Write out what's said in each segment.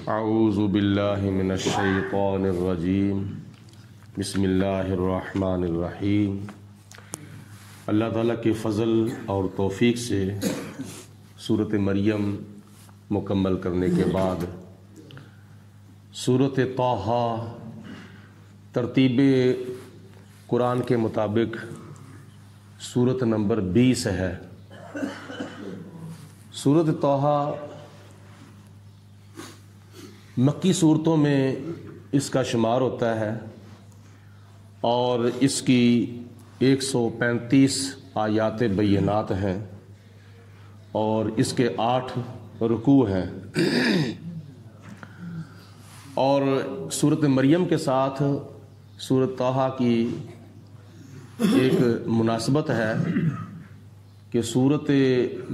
اعوذ باللہ من الشیطان الرجیم بسم اللہ الرحمن الرحیم۔ اللہ تعالیٰ کے فضل اور توفیق سے سورۃ مریم مکمل کرنے کے بعد سورۃ طٰہٰ ترتیب قرآن کے مطابق سورت نمبر 20 ہے۔ سورۃ طٰہٰ مکی صورتوں میں اس کا شمار ہوتا ہے اور اس کی 135 آیات بینات ہیں اور اس کے 8 رکوع ہیں، اور سورۃ مریم کے ساتھ سورۃ طٰہٰ کی ایک مناسبت ہے کہ سورۃ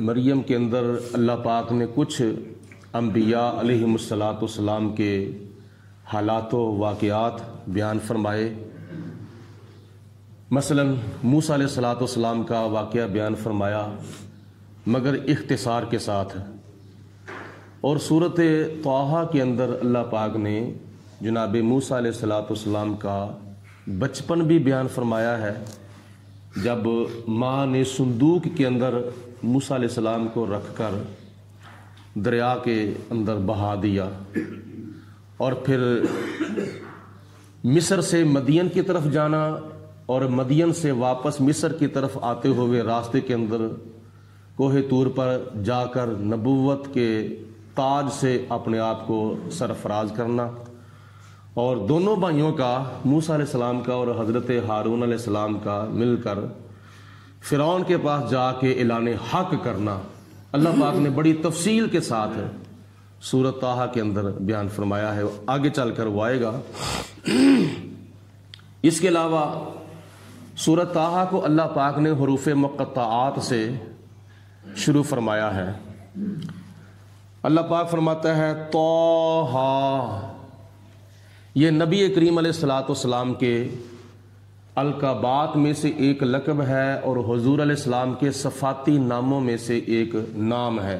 مریم کے اندر اللہ پاک نے کچھ انبیاء علیہم السلام کے حالات و واقعات بیان فرمائے۔ مثلا موسیٰ علیہ السلام کا واقعہ بیان فرمایا مگر اختصار کے ساتھ، اور سورۃ طٰہٰ کے اندر اللہ پاک نے جناب موسیٰ علیہ السلام کا بچپن بھی بیان فرمایا ہے، جب ماں نے صندوق کے اندر موسیٰ علیہ السلام کو رکھ کر دریا کے اندر بہا دیا، اور پھر مصر سے مدین کی طرف جانا اور مدین سے واپس مصر کی طرف آتے ہوئے راستے کے اندر کوہ طور پر جا کر نبوت کے تاج سے اپنے آپ کو سرفراز کرنا، اور دونوں بھائیوں کا موسیٰ علیہ السلام کا اور حضرت ہارون علیہ السلام کا مل کر فرعون کے پاس جا کے اعلان حق کرنا، اللہ پاک نے بڑی تفصیل کے ساتھ سورۃ طٰہٰ کے اندر بیان فرمایا ہے، آگے چل کر وہ آئے گا۔ اس کے علاوہ سورۃ طٰہٰ کو اللہ پاک نے حروف مقطعات سے شروع فرمایا ہے۔ اللہ پاک فرماتا ہے طٰہٰ، یہ نبی کریم علیہ السلام کے القابات میں سے ایک لقب ہے اور حضور علیہ السلام کے صفاتی ناموں میں سے ایک نام ہے۔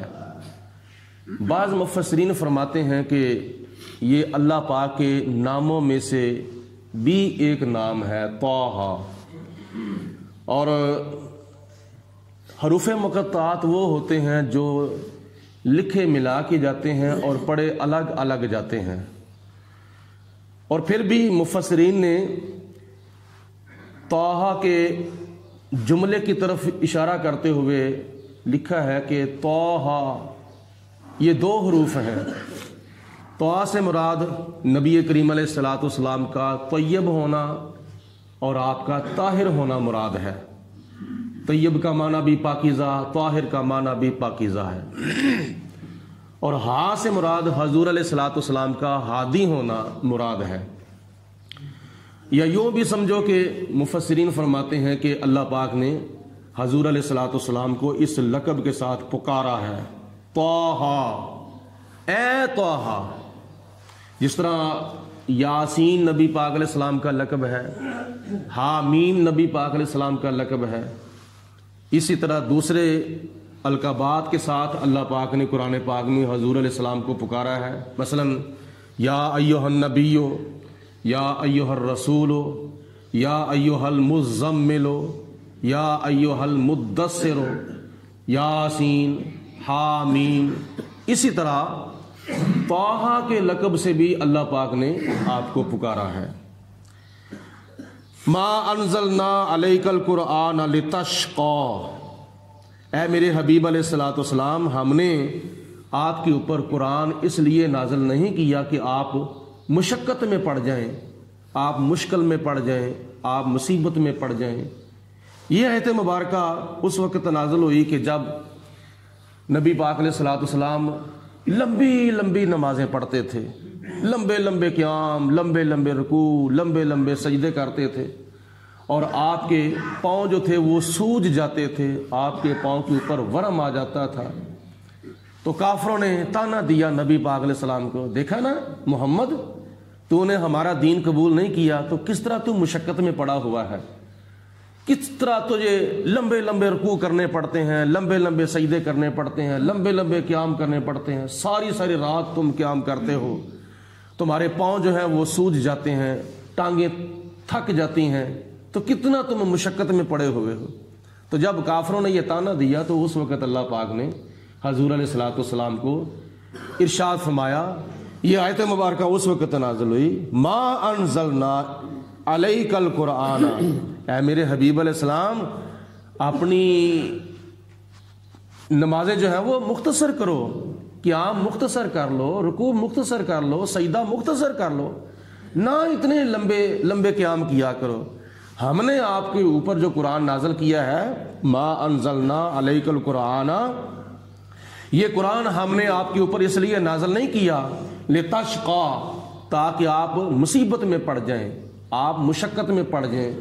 بعض مفسرین فرماتے ہیں کہ یہ اللہ پاک کے ناموں میں سے بھی ایک نام ہے طٰہٰ، اور حروف مقطعات وہ ہوتے ہیں جو لکھے ملا کے جاتے ہیں اور پڑھے الگ الگ جاتے ہیں، اور پھر بھی مفسرین نے طٰہٰ کے جملے کی طرف اشارہ کرتے ہوئے لکھا ہے کہ طٰہٰ یہ 2 حروف ہیں۔ طٰہٰ سے مراد نبی کریم علیہ السلام کا طیب ہونا اور آپ کا طاہر ہونا مراد ہے۔ طیب کا معنی بھی پاکیزہ، طاہر کا معنی بھی پاکیزہ ہے، اور ہا سے مراد حضور علیہ السلام کا ہادی ہونا مراد ہے۔ یا یوں بھی سمجھو کہ مفسرین فرماتے ہیں کہ اللہ پاک نے حضور علیہ السلام کو اس لقب کے ساتھ پکارا ہے، طٰہٰ اے طٰہٰ، جس طرح یاسین نبی پاک علیہ السلام کا لقب ہے، حامیم نبی پاک علیہ السلام کا لقب ہے، اسی طرح دوسرے القابات کے ساتھ اللہ پاک نے قرآن پاک میں حضور علیہ السلام کو پکارا ہے۔ مثلا یا ایھا النبی، یا ایھا الرسول، یا ایھا المزمل، یا ایھا المدثر، یاسین، حامیم۔ اسی طرح طٰہٰ کے لقب سے بھی اللہ پاک نے آپ کو پکارا ہے۔ ما انزلنا علیک القرآن لتشقی، اے میرے حبیب علیہ السلام، ہم نے آپ کے اوپر قرآن اس لیے نازل نہیں کیا کہ آپ مشقت میں پڑ جائیں، آپ مشکل میں پڑ جائیں، آپ مصیبت میں پڑ جائیں۔ یہ آیت مبارکہ اس وقت نازل ہوئی کہ جب نبی پاک علیہ السلام لمبی لمبی نمازیں پڑھتے تھے، لمبے لمبے قیام، لمبے لمبے رکوع، لمبے لمبے سجدے کرتے تھے، اور آپ کے پاؤں جو تھے وہ سوج جاتے تھے، آپ کے پاؤں کے اوپر ورم آ جاتا تھا۔ تو کافروں نے تانا دیا نبی پاک علیہ السلام کو، دیکھا نا محمد، تو نے ہمارا دین قبول نہیں کیا تو کس طرح تو مشقت میں پڑا ہوا ہے۔ کس طرح تجھے لمبے لمبے رکوع کرنے پڑتے ہیں، لمبے لمبے سجدے کرنے پڑتے ہیں، لمبے لمبے قیام کرنے پڑتے ہیں، ساری ساری رات تم قیام کرتے ہو، تمہارے پاؤں جو ہیں وہ سوج جاتے ہیں، ٹانگیں تھک جاتی ہیں، تو کتنا تم مشقت میں پڑے ہوئے ہو۔ تو جب کافروں نے یہ تانا دیا تو اس وقت اللہ پاک نے حضور علیہ الصلوۃ والسلام کو ارشاد فرمایا، یہ آیت مبارکہ اس وقت نازل ہوئی، ما انزلنا علیک القرآن، اے میرے حبیب علیہ السلام اپنی نمازیں جو ہیں وہ مختصر کرو، قیام مختصر کر لو، رکوع مختصر کر لو، سجدہ مختصر کر لو، نہ اتنے لمبے لمبے قیام کیا کرو۔ ہم نے آپ کے اوپر جو قرآن نازل کیا ہے، ما انزلنا علیک القرآن، یہ قرآن ہم نے آپ کے اوپر اس لیے نازل نہیں کیا لتشقا، تاکہ آپ مصیبت میں پڑ جائیں، آپ مشقت میں پڑ جائیں،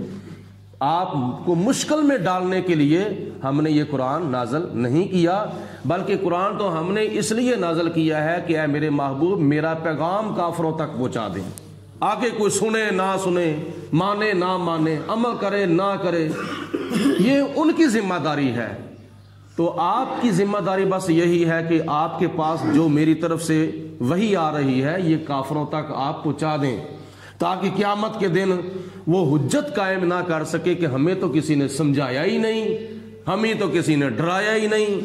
آپ کو مشکل میں ڈالنے کے لیے ہم نے یہ قرآن نازل نہیں کیا، بلکہ قرآن تو ہم نے اس لیے نازل کیا ہے کہ اے میرے محبوب میرا پیغام کافروں تک پہنچا دیں، آگے کوئی سنے نہ سنے، مانے نہ مانے، عمل کرے نہ کرے، یہ ان کی ذمہ داری ہے۔ تو آپ کی ذمہ داری بس یہی ہے کہ آپ کے پاس جو میری طرف سے وحی آ رہی ہے یہ کافروں تک آپ پہنچا دیں، تاکہ قیامت کے دن وہ حجت قائم نہ کر سکے کہ ہمیں تو کسی نے سمجھایا ہی نہیں، ہمیں تو کسی نے ڈرایا ہی نہیں،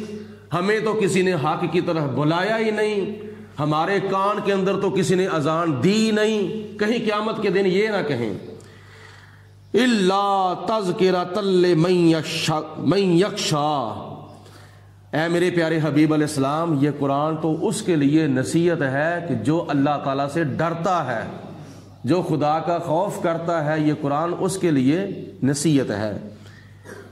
ہمیں تو کسی نے حق کی طرف بلایا ہی نہیں، ہمارے کان کے اندر تو کسی نے اذان دی نہیں، کہیں قیامت کے دن یہ نہ کہیں الا تذکرۃ لمن یخشی، اے میرے پیارے حبیب علیہ السلام یہ قرآن تو اس کے لیے نصیحت ہے کہ جو اللہ تعالیٰ سے ڈرتا ہے، جو خدا کا خوف کرتا ہے، یہ قرآن اس کے لیے نصیحت ہے۔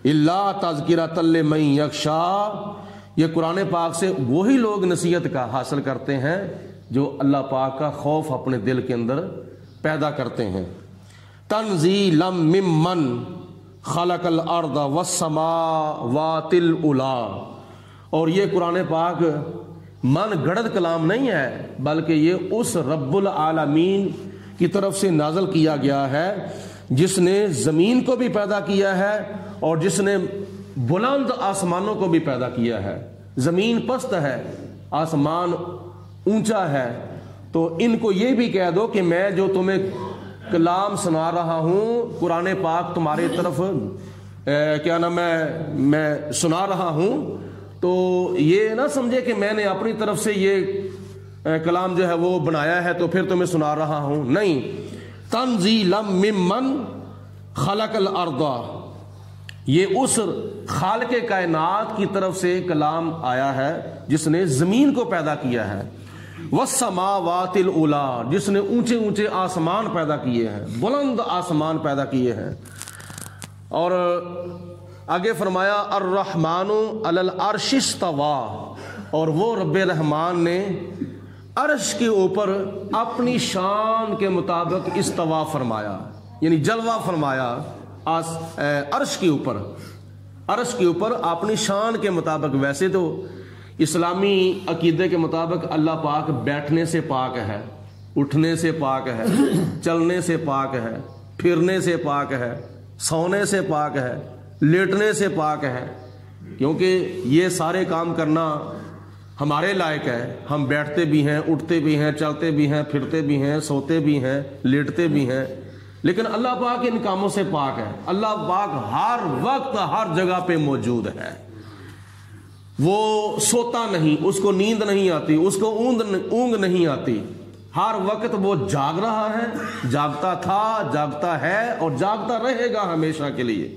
الا تذکرۃ لمن یخشی، یہ قرآن پاک سے وہی لوگ نصیحت کا حاصل کرتے ہیں جو اللہ پاک کا خوف اپنے دل کے اندر پیدا کرتے ہیں۔ تنزیلا ممن خلق الارض والسماوات العلی، اور یہ قرآن پاک من گھڑت کلام نہیں ہے، بلکہ یہ اس رب العالمین کی طرف سے نازل کیا گیا ہے جس نے زمین کو بھی پیدا کیا ہے اور جس نے بلند آسمانوں کو بھی پیدا کیا ہے۔ زمین پست ہے، آسمان اونچا ہے، تو ان کو یہ بھی کہہ دو کہ میں جو تمہیں کلام سنا رہا ہوں، قرآن پاک تمہارے طرف کیا نام میں سنا رہا ہوں، تو یہ نہ سمجھے کہ میں نے اپنی طرف سے یہ کلام جو ہے وہ بنایا ہے تو پھر تمہیں سنا رہا ہوں، نہیں، تنزیلا ممن خلق الارض، یہ اس خالق کائنات کی طرف سے کلام آیا ہے جس نے زمین کو پیدا کیا ہے، والسماوات العلی، جس نے اونچے اونچے آسمان پیدا کیے ہیں، بلند آسمان پیدا کیے ہیں، اور آگے فرمایا الرحمن علی العرش استوی، اور وہ رب رحمان نے عرش کے اوپر اپنی شان کے مطابق استوا فرمایا، یعنی جلوہ فرمایا عرش کے اوپر، عرش کے اوپر اپنی شان کے مطابق۔ ویسے تو اسلامی عقیدے کے مطابق اللہ پاک بیٹھنے سے پاک ہے، اٹھنے سے پاک ہے، چلنے سے پاک ہے، پھرنے سے پاک ہے، سونے سے پاک ہے، لیٹنے سے پاک ہے، کیونکہ یہ سارے کام کرنا ہمارے لائق ہے، ہم بیٹھتے بھی ہیں، اٹھتے بھی ہیں، چلتے بھی ہیں، پھرتے بھی ہیں، سوتے بھی ہیں، لیٹتے بھی ہیں، لیکن اللہ پاک ان کاموں سے پاک ہے۔ اللہ پاک ہر وقت ہر جگہ پہ موجود ہے، وہ سوتا نہیں، اس کو نیند نہیں آتی، اس کو اونگ نہیں آتی، ہر وقت وہ جاگ رہا ہے، جاگتا تھا، جاگتا ہے اور جاگتا رہے گا ہمیشہ کے لیے،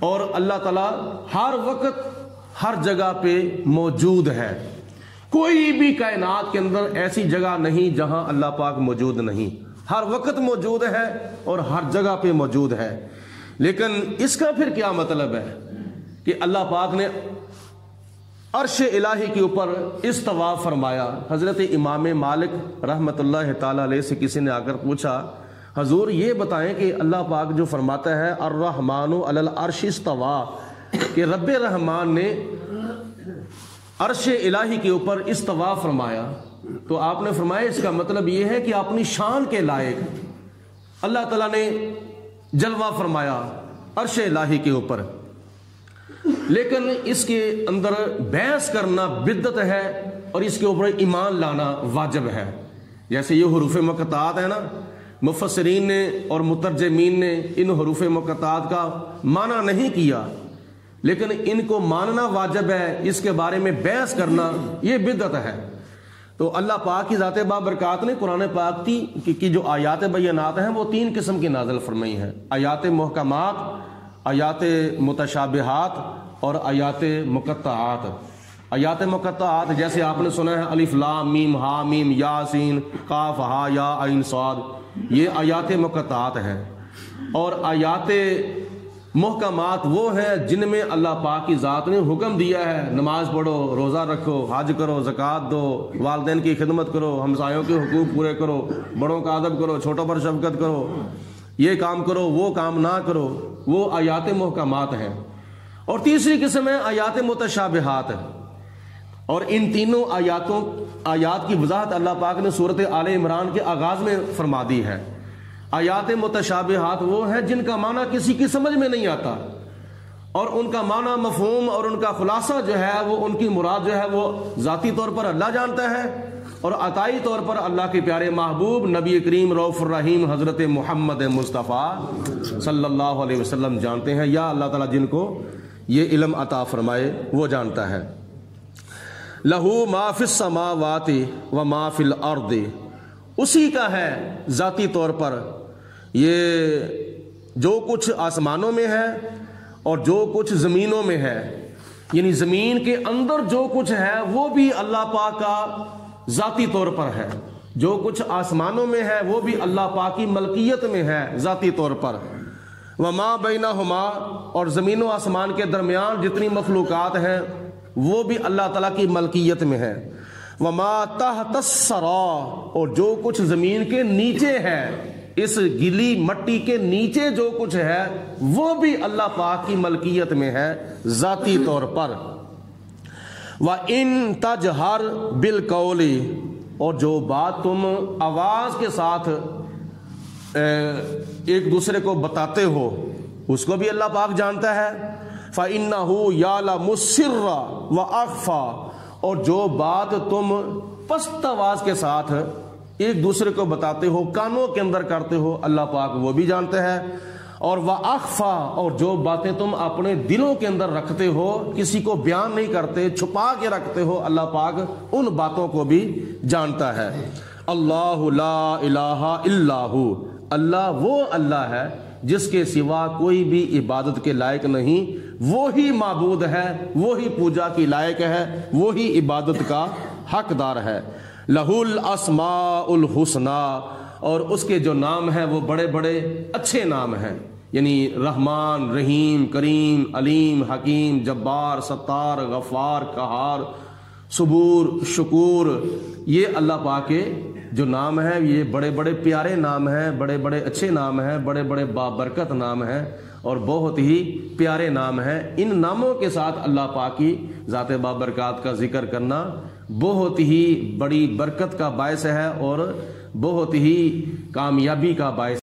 اور اللہ تعالیٰ ہر وقت ہر جگہ پہ موجود ہے۔ کوئی بھی کائنات کے اندر ایسی جگہ نہیں جہاں اللہ پاک موجود نہیں، ہر وقت موجود ہے اور ہر جگہ پہ موجود ہے۔ لیکن اس کا پھر کیا مطلب ہے کہ اللہ پاک نے عرش الہی کے اوپر استوا فرمایا؟ حضرت امام مالک رحمۃ اللہ تعالی علیہ سے کسی نے آ کر پوچھا، حضور یہ بتائیں کہ اللہ پاک جو فرماتا ہے الرحمن علی العرش استوا، کہ رب رحمان نے عرش الہی کے اوپر استوا فرمایا، تو آپ نے فرمایا اس کا مطلب یہ ہے کہ اپنی شان کے لائق اللہ تعالیٰ نے جلوہ فرمایا، عرش الہی کے اوپر، لیکن اس کے اندر بحث کرنا بدعت ہے اور اس کے اوپر ایمان لانا واجب ہے۔ جیسے یہ حروف مقطعات ہیں نا، مفسرین نے اور مترجمین نے ان حروف مقطعات کا معنی نہیں کیا، لیکن ان کو ماننا واجب ہے، اس کے بارے میں بحث کرنا یہ بدعت ہے۔ تو اللہ پاک کی ذات بابرکات نے قرآن پاک کی جو آیات بینات ہیں وہ 3 قسم کی نازل فرمائی ہیں: آیات محکمات، آیات متشابہات اور آیات مقطعات۔ آیات مقطعات جیسے آپ نے سنا ہے الف لام میم ہا میم یا سین قاف ہا یا عین صاد، یہ آیات مقطعات ہیں۔ اور آیات محکمات وہ ہیں جن میں اللہ پاک کی ذات نے حکم دیا ہے نماز پڑھو، روزہ رکھو، حج کرو، زکوٰۃ دو، والدین کی خدمت کرو، ہمسایوں کے حقوق پورے کرو، بڑوں کا ادب کرو، چھوٹوں پر شفقت کرو، یہ کام کرو وہ کام نہ کرو، وہ آیات محکمات ہیں۔ اور تیسری قسم ہے آیات متشابہات، اور ان تینوں آیات کی وضاحت اللہ پاک نے سورۃ آل عمران کے آغاز میں فرما دی ہے۔ آیات متشابہات وہ ہیں جن کا معنی کسی کی سمجھ میں نہیں آتا، اور ان کا معنی مفہوم اور ان کا خلاصہ جو ہے وہ ان کی مراد جو ہے وہ ذاتی طور پر اللہ جانتا ہے، اور عطائی طور پر اللہ کے پیارے محبوب نبی کریم رؤوف الرحیم حضرت محمد مصطفیٰ صلی اللہ علیہ وسلم جانتے ہیں، یا اللہ تعالیٰ جن کو یہ علم عطا فرمائے وہ جانتا ہے۔ لہو ما فی السماوات و ما فی الارض، اسی کا ہے ذاتی طور پر یہ جو کچھ آسمانوں میں ہے اور جو کچھ زمینوں میں ہے، یعنی زمین کے اندر جو کچھ ہے وہ بھی اللہ پاک کا ذاتی طور پر ہے، جو کچھ آسمانوں میں ہے وہ بھی اللہ پاک کی ملکیت میں ہے ذاتی طور پر۔ وما بینہما، اور زمین و آسمان کے درمیان جتنی مخلوقات ہیں وہ بھی اللہ تعالیٰ کی ملکیت میں ہے۔ وما تحت الثری، اور جو کچھ زمین کے نیچے ہے، اس گلی مٹی کے نیچے جو کچھ ہے وہ بھی اللہ پاک کی ملکیت میں ہے ذاتی طور پر۔ وَإِن تَجْهَرْ بِالْقَوْلِ، اور جو بات تم آواز کے ساتھ ایک دوسرے کو بتاتے ہو اس کو بھی اللہ پاک جانتا ہے۔ فَإِنَّهُ يَعْلَمُ السِّرَّ وَأَخْفَى، اور جو بات تم پست آواز کے ساتھ ایک دوسرے کو بتاتے ہو، کانوں کے اندر کرتے ہو، اللہ پاک وہ بھی جانتے ہیں۔ اور وَأَخْفَى، اور جو باتیں تم اپنے دلوں کے اندر رکھتے ہو، کسی کو بیان نہیں کرتے، چھپا کے رکھتے ہو، اللہ پاک ان باتوں کو بھی جانتا ہے۔ اللہ لا الہ الا ہو، اللہ وہ اللہ ہے جس کے سوا کوئی بھی عبادت کے لائق نہیں، وہی معبود ہے، وہی پوجا کی لائق ہے، وہی عبادت کا حقدار ہے۔ لہ الاسماء الحسنی، اور اس کے جو نام ہیں وہ بڑے بڑے اچھے نام ہیں، یعنی رحمان، رحیم، کریم، علیم، حکیم، جبار، ستار، غفار، قہار، صبور، شکور، یہ اللہ پاک کے جو نام ہیں یہ بڑے بڑے پیارے نام ہیں، بڑے بڑے اچھے نام ہیں، بڑے بڑے بابرکت نام ہیں اور بہت ہی پیارے نام ہیں۔ ان ناموں کے ساتھ اللہ پاک کی ذات بابرکات کا ذکر کرنا بہت ہی بڑی برکت کا باعث ہے اور بہت ہی کامیابی کا باعث